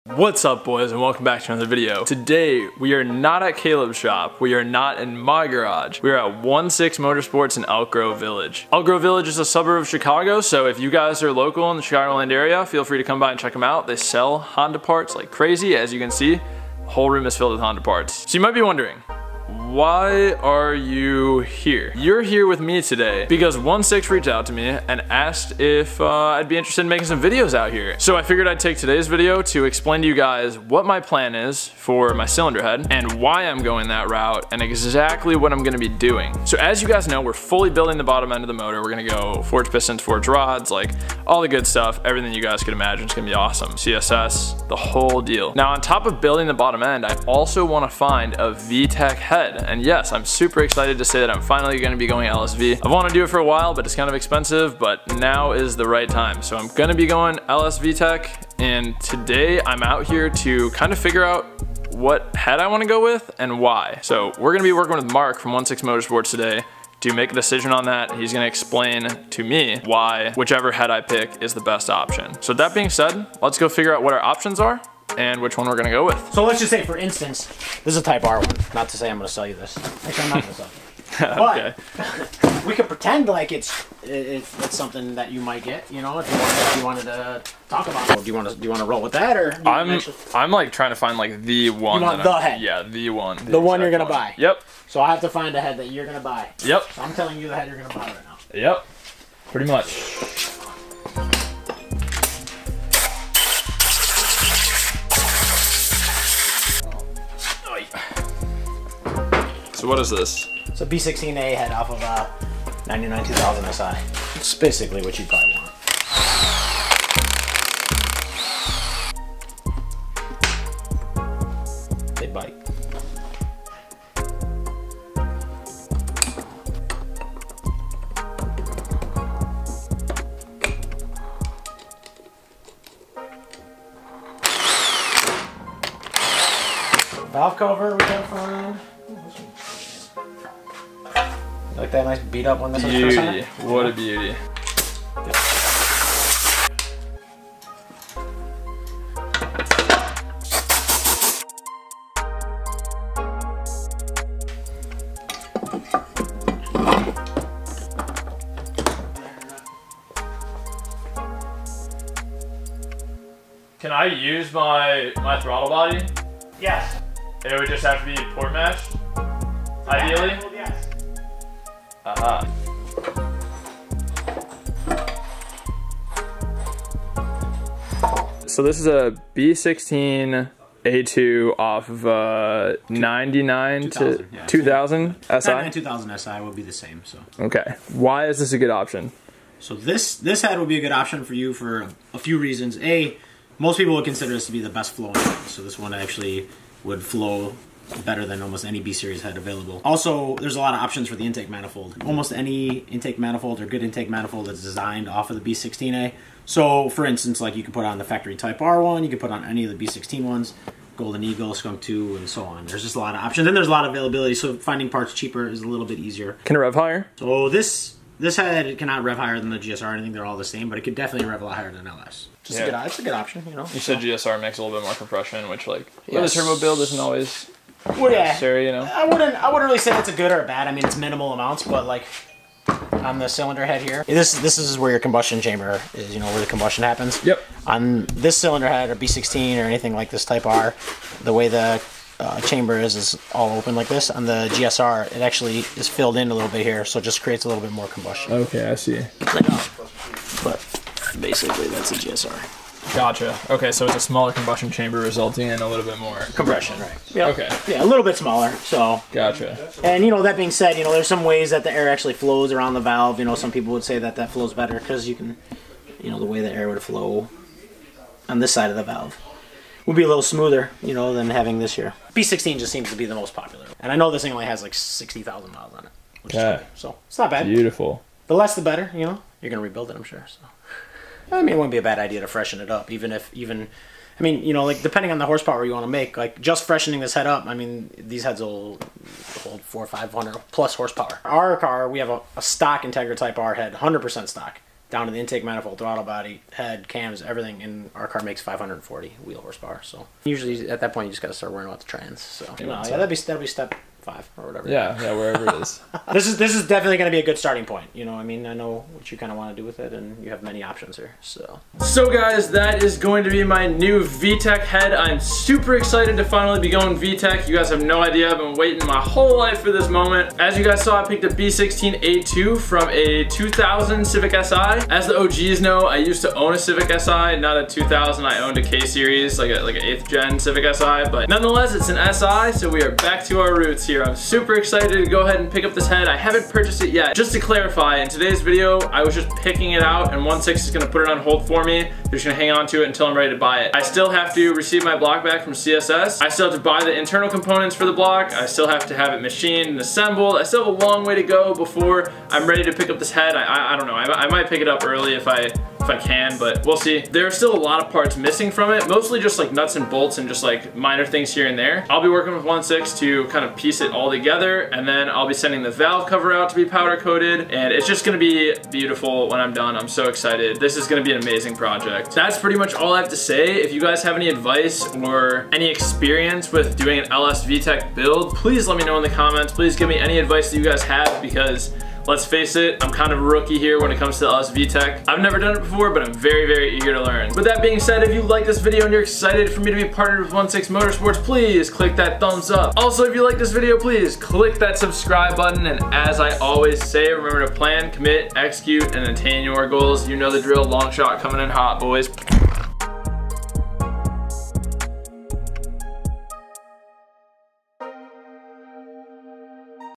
What's up, boys, and welcome back to another video. Today we are not at Caleb's shop, we are not in my garage, we are at One6 Motorsports in Elk Grove Village. Elk Grove Village is a suburb of Chicago, so if you guys are local in the Chicagoland area, feel free to come by and check them out. They sell Honda parts like crazy. As you can see, the whole room is filled with Honda parts. So you might be wondering, why are you here? You're here with me today because One6 reached out to me and asked if I'd be interested in making some videos out here. So I figured I'd take today's video to explain to you guys what my plan is for my cylinder head and why I'm going that route and exactly what I'm gonna be doing. So as you guys know, we're fully building the bottom end of the motor. We're gonna go forged pistons, forged rods, like all the good stuff, everything you guys could imagine. It's gonna be awesome. CSS, the whole deal. Now on top of building the bottom end, I also wanna find a VTEC head. And yes, I'm super excited to say that I'm finally gonna be going LSV. I've wanted to do it for a while, but it's kind of expensive, but now is the right time. So I'm gonna be going Ls-Vtec, and today I'm out here to kind of figure out what head I wanna go with and why. So we're gonna be working with Mark from One6 Motorsports today to make a decision on that. He's gonna explain to me why whichever head I pick is the best option. So that being said, let's go figure out what our options are and which one we're gonna go with. So let's just say, for instance, this is a Type R one. Not to say I'm gonna sell you this. Actually, I'm not gonna sell you. Okay. But we could pretend like it's something that you might get. You know, if you wanted to talk about it. Do you want to roll with that, or? I'm like trying to find like the one. You want the head? Yeah, the one. The one you're gonna buy. Yep. So I have to find a head that you're gonna buy. Yep. So I'm telling you the head you're gonna buy right now. Yep. Pretty much. So what is this? It's a B16A head off of a 99 2000 SI. It's basically what you probably want. They bite. Valve cover we got find. Like that nice beat up one. Beauty. What a beauty. Can I use my throttle body? Yes. It would just have to be port matched, ideally? Yes. Aha. So this is a B16 A2 off of 99 to 2000 SI? 99 2000 SI will be the same. So. Okay. Why is this a good option? So this head would be a good option for you for a few reasons. A, most people would consider this to be the best flowing head. So this one actually would flow better than almost any B-Series head available. Also, there's a lot of options for the intake manifold. Almost any intake manifold or good intake manifold is designed off of the B16A. So, for instance, like you can put on the factory Type R one, you can put on any of the B16 ones, Golden Eagle, Skunk 2, and so on. There's just a lot of options, and there's a lot of availability, so finding parts cheaper is a little bit easier. Can it rev higher? So this head cannot rev higher than the GSR or anything. They're all the same, but it could definitely rev a lot higher than LS. Yeah. It's a good option, you know. You said GSR makes a little bit more compression, which like with a turbo build isn't always well, yeah. necessary, you know. I wouldn't really say it's a good or a bad. I mean, it's minimal amounts, but like on the cylinder head here, this is where your combustion chamber is. You know, where the combustion happens. Yep. On this cylinder head or B16 or anything like this Type R, the way the chamber is all open like this. On the GSR, it actually is filled in a little bit here, so it just creates a little bit more combustion. Okay, I see. But basically, that's a GSR. Gotcha. Okay, so it's a smaller combustion chamber resulting in a little bit more compression. Right. Yep. Okay. Yeah, a little bit smaller. So. Gotcha. And you know, that being said, you know, there's some ways that the air actually flows around the valve. You know, some people would say that flows better because you can, you know, the way the air would flow on this side of the valve would be a little smoother, you know, than having this here. B16 just seems to be the most popular. And I know this thing only has like 60,000 miles on it, which is cool. So it's not bad. Beautiful. The less the better, you know. You're gonna rebuild it, I'm sure. So I mean, it wouldn't be a bad idea to freshen it up, even I mean, you know, like depending on the horsepower you want to make, like just freshening this head up, I mean, these heads will hold 400 or 500 plus horsepower. Our car, we have a stock Integra Type R head, 100% stock. down to the intake manifold, throttle body, head, cams, everything, and our car makes 540 wheel horsepower. So usually at that point you just got to start worrying about the trans. So yeah, that'll be step 5 or whatever. Yeah, wherever it is. This is definitely going to be a good starting point. You know, I mean, I know what you kind of want to do with it, and you have many options here. So guys, that is going to be my new VTEC head. I'm super excited to finally be going VTEC. You guys have no idea. I've been waiting my whole life for this moment. As you guys saw, I picked a B16A2 from a 2000 Civic Si. As the OGs know, I used to own a Civic Si, not a 2000. I owned a K-Series, like an 8th gen Civic Si. But nonetheless, it's an SI, so we are back to our roots here. I'm super excited to go ahead and pick up this head. I haven't purchased it yet. Just to clarify, in today's video, I was just picking it out, and One6 is going to put it on hold for me. They're just going to hang on to it until I'm ready to buy it. I still have to receive my block back from CSS. I still have to buy the internal components for the block. I still have to have it machined and assembled. I still have a long way to go before I'm ready to pick up this head. I don't know. I might pick it up early if I can, but we'll see. There are still a lot of parts missing from it, mostly just like nuts and bolts and just like minor things here and there. I'll be working with One6 to kind of piece it all together, and then I'll be sending the valve cover out to be powder coated, and it's just gonna be beautiful when I'm done. I'm so excited. This is gonna be an amazing project. That's pretty much all I have to say. If you guys have any advice or any experience with doing an Ls-Vtec build, please let me know in the comments. Please give me any advice that you guys have, because let's face it, I'm kind of a rookie here when it comes to Ls-Vtec. I've never done it before, but I'm very, very eager to learn. With that being said, if you like this video and you're excited for me to be partnered with One6 Motorsports, please click that thumbs up. Also, if you like this video, please click that subscribe button. And as I always say, remember to plan, commit, execute, and attain your goals. You know the drill. Long shot coming in hot, boys.